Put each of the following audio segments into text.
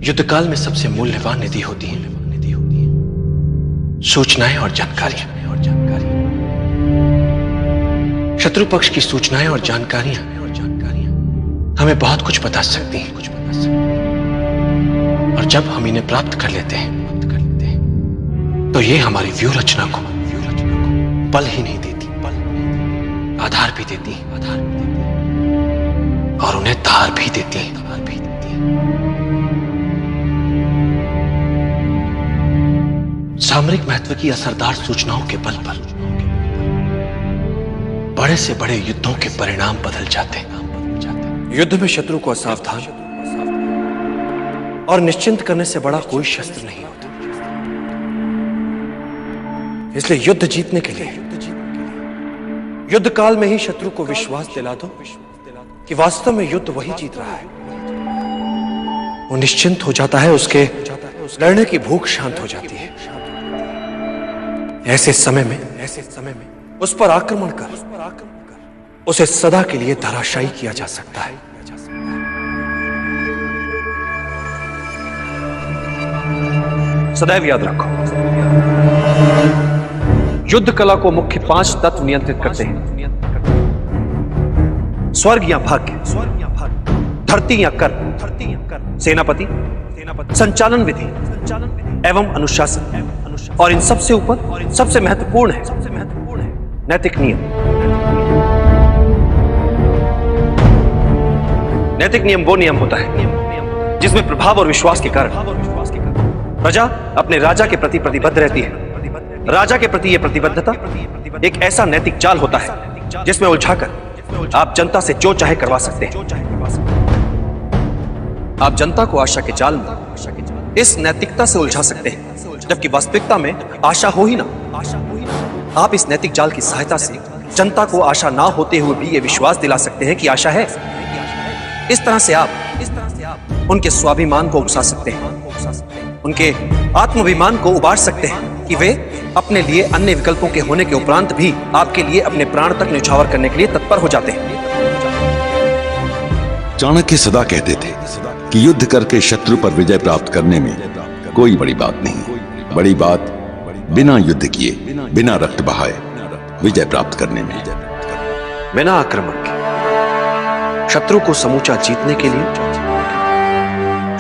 युद्ध काल में सबसे मूल्यवान निधि होती है सूचनाएं और जानकारियां। शत्रु पक्ष की सूचनाएं और जानकारियां हमें बहुत कुछ बता सकती हैं, और जब हम इन्हें प्राप्त कर लेते हैं तो ये हमारी व्यूह रचना को बल ही नहीं देती, आधार भी देती है और उन्हें धार भी देती है। सामरिक महत्व की असरदार सूचनाओं के बल पर बड़े से बड़े युद्धों के परिणाम बदल जाते हैं। युद्ध में शत्रु को असावधान और निश्चिंत करने से बड़ा कोई शस्त्र नहीं होता। इसलिए युद्ध जीतने के लिए युद्ध काल में ही शत्रु को विश्वास दिला दो कि वास्तव में युद्ध वही जीत रहा है। वो निश्चिंत हो जाता है, उसके लड़ने की भूख शांत हो जाती है। ऐसे समय में उस पर आक्रमण कर उसे सदा के लिए धराशायी किया जा सकता है। सदैव याद रखो, युद्ध कला को मुख्य 5 तत्व नियंत्रित करते हैं। स्वर्ग या भाग्य, धरती या कर्म, सेनापति, संचालन विधि एवं अनुशासन, और इन सबसे ऊपर सबसे महत्वपूर्ण है नैतिक नियम। नैतिक नियम वो नियम होता है जिसमें प्रभाव और विश्वास के कारण प्रजा अपने राजा के प्रति प्रतिबद्ध रहती है। राजा के प्रति यह प्रतिबद्धता एक ऐसा नैतिक जाल होता है जिसमें उलझाकर आप जनता से जो चाहे करवा सकते हैं। आप जनता को आशा के जाल में इस नैतिकता से उलझा सकते हैं, जबकि वास्तविकता में आशा हो ही ना। आप इस नैतिक जाल की सहायता से जनता को आशा ना होते हुए भी यह विश्वास दिला सकते हैं कि आशा है। इस तरह से आप उनके स्वाभिमान को उकसा सकते हैं, उनके आत्माभिमान को उबार सकते हैं कि वे अपने लिए अन्य विकल्पों के होने के उपरांत भी आपके लिए अपने प्राण तक न्यौछावर करने के लिए तत्पर हो जाते हैं। चाणक्य सदा कहते थे कि युद्ध करके शत्रु पर विजय प्राप्त करने में कोई बड़ी बात नहीं। बड़ी बात बिना युद्ध किए, बिना रक्त बहाए विजय प्राप्त करने में। बिना आक्रमण के शत्रु को समूचा जीतने के लिए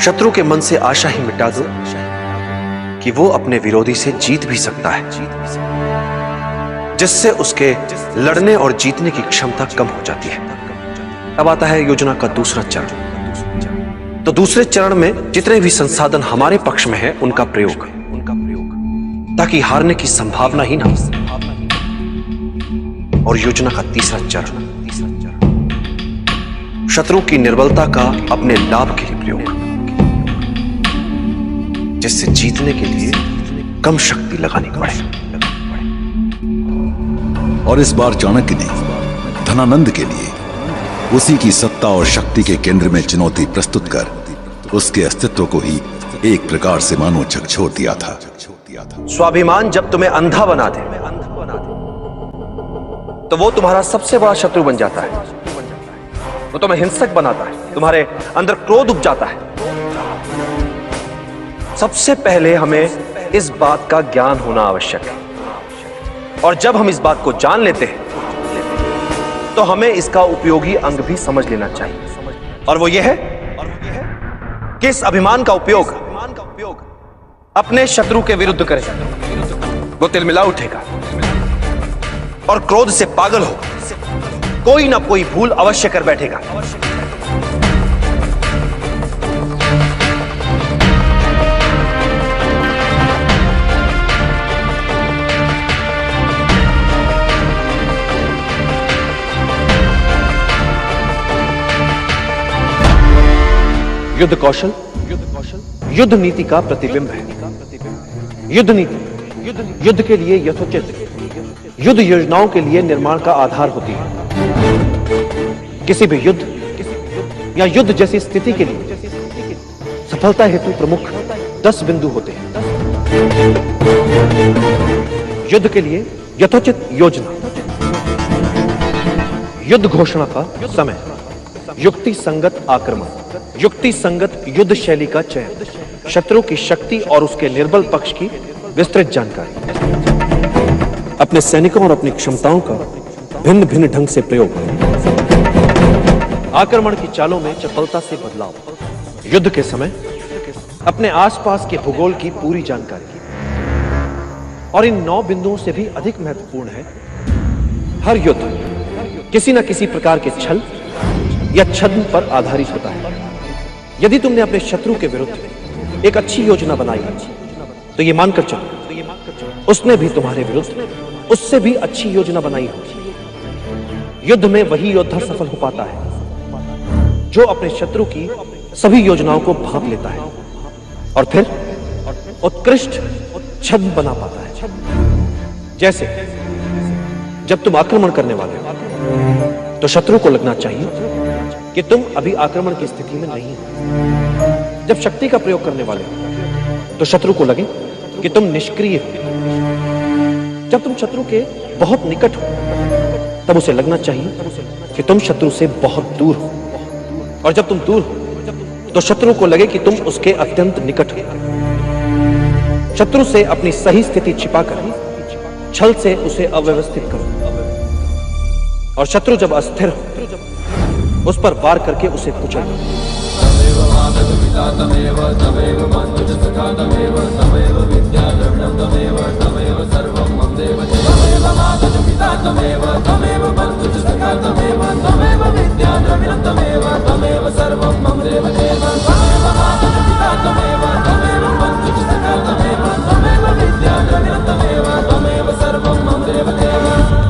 शत्रु के मन से आशा ही मिटा दो कि वो अपने विरोधी से जीत भी सकता है, जिससे उसके लड़ने और जीतने की क्षमता कम हो जाती है। अब आता है योजना का दूसरा चरण। तो दूसरे चरण में जितने भी संसाधन हमारे पक्ष में है उनका प्रयोग, ताकि हारने की संभावना ही ना हो। और योजना का तीसरा चरण, शत्रु की निर्बलता का अपने लाभ के लिए प्रयोग, जिससे जीतने के लिए कम शक्ति लगानी पड़े। और इस बार चाणक्य ने धनानंद के लिए उसी की सत्ता और शक्ति के केंद्र में चुनौती प्रस्तुत कर उसके अस्तित्व को ही एक प्रकार से मानो झकझोर दिया था। स्वाभिमान जब तुम्हें अंधा बना दे तो वो तुम्हारा सबसे बड़ा शत्रु बन जाता है। वो तुम्हें हिंसक बनाता है, तुम्हारे अंदर क्रोध उपजाता है। सबसे पहले हमें इस बात का ज्ञान होना आवश्यक है, और जब हम इस बात को जान लेते हैं तो हमें इसका उपयोगी अंग भी समझ लेना चाहिए, और वो ये है कि इस अभिमान का उपयोग अपने शत्रु के विरुद्ध करें। वो तिलमिला उठेगा और क्रोध से पागल होगा, कोई ना कोई भूल अवश्य कर बैठेगा। युद्ध कौशल युद्ध नीति का प्रतिबिंब है। युद्ध नीति युद्ध के लिए यथोचित युद्ध योजनाओं के लिए निर्माण का आधार होती है। किसी भी युद्ध या युद्ध जैसी स्थिति के लिए सफलता हेतु प्रमुख 10 बिंदु होते हैं। युद्ध के लिए यथोचित योजना, युद्ध घोषणा का समय, युक्ति संगत आक्रमण, युक्ति संगत युद्ध शैली का चयन, शत्रु की शक्ति और उसके निर्बल पक्ष की विस्तृत जानकारी, अपने सैनिकों और अपनी क्षमताओं का भिन्न भिन्न ढंग से प्रयोग, आक्रमण की चालों में चपलता से बदलाव, युद्ध के समय अपने आसपास के भूगोल की पूरी जानकारी। और इन 9 बिंदुओं से भी अधिक महत्वपूर्ण है, हर युद्ध किसी न किसी प्रकार के छल या छद्म पर आधारित होता है। यदि तुमने अपने शत्रु के विरुद्ध एक अच्छी योजना बनाई तो यह मानकर चलो उसने भी तुम्हारे विरुद्ध उससे भी अच्छी योजना बनाई होगी। युद्ध में वही योद्धा सफल हो पाता है जो अपने शत्रु की सभी योजनाओं को भांप लेता है और फिर उत्कृष्ट छद्म बना पाता है। जैसे जब तुम आक्रमण करने वाले हो तो शत्रु को लगना चाहिए कि तुम अभी आक्रमण की स्थिति में नहीं हो। जब शक्ति का प्रयोग करने वाले हो तो शत्रु को लगे कि तुम निष्क्रिय हो। जब तुम शत्रु के बहुत निकट हो तब उसे लगना चाहिए कि तुम शत्रु से बहुत दूर हो। और जब तुम दूर हो तो शत्रु को लगे कि तुम उसके अत्यंत निकट हो। शत्रु से अपनी सही स्थिति छिपाकर छल से उसे अव्यवस्थित करो और शत्रु जब अस्थिर हो उस पर वार करके उसे कुचल दो।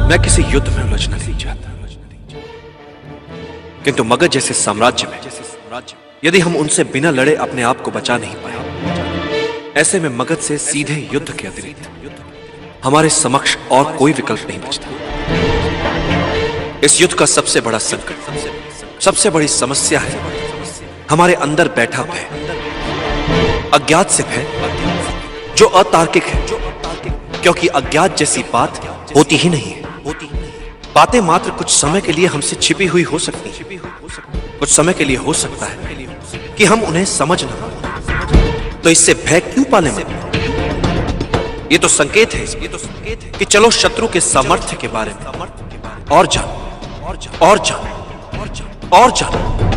मैं किसी युद्ध में उलझना नहीं चाहता, किंतु मगध जैसे साम्राज्य में यदि हम उनसे बिना लड़े अपने आप को बचा नहीं पाए, ऐसे में मगध से सीधे युद्ध के अतिरिक्त हमारे समक्ष और कोई विकल्प नहीं बचता। इस युद्ध का सबसे बड़ा संकट, सबसे बड़ी समस्या है हमारे अंदर बैठा भय, अज्ञात से भय जो अतार्किक है, क्योंकि अज्ञात जैसी बात होती ही नहीं है। बातें मात्र कुछ समय के लिए हमसे छिपी हुई हो सकती हैं। कुछ समय के लिए हो सकता है कि हम उन्हें समझ न पाएं, तो इससे भय क्यों पाले मन? ये तो संकेत है कि चलो शत्रु के सामर्थ्य के बारे में और जानो और जानो और जानो और जानो।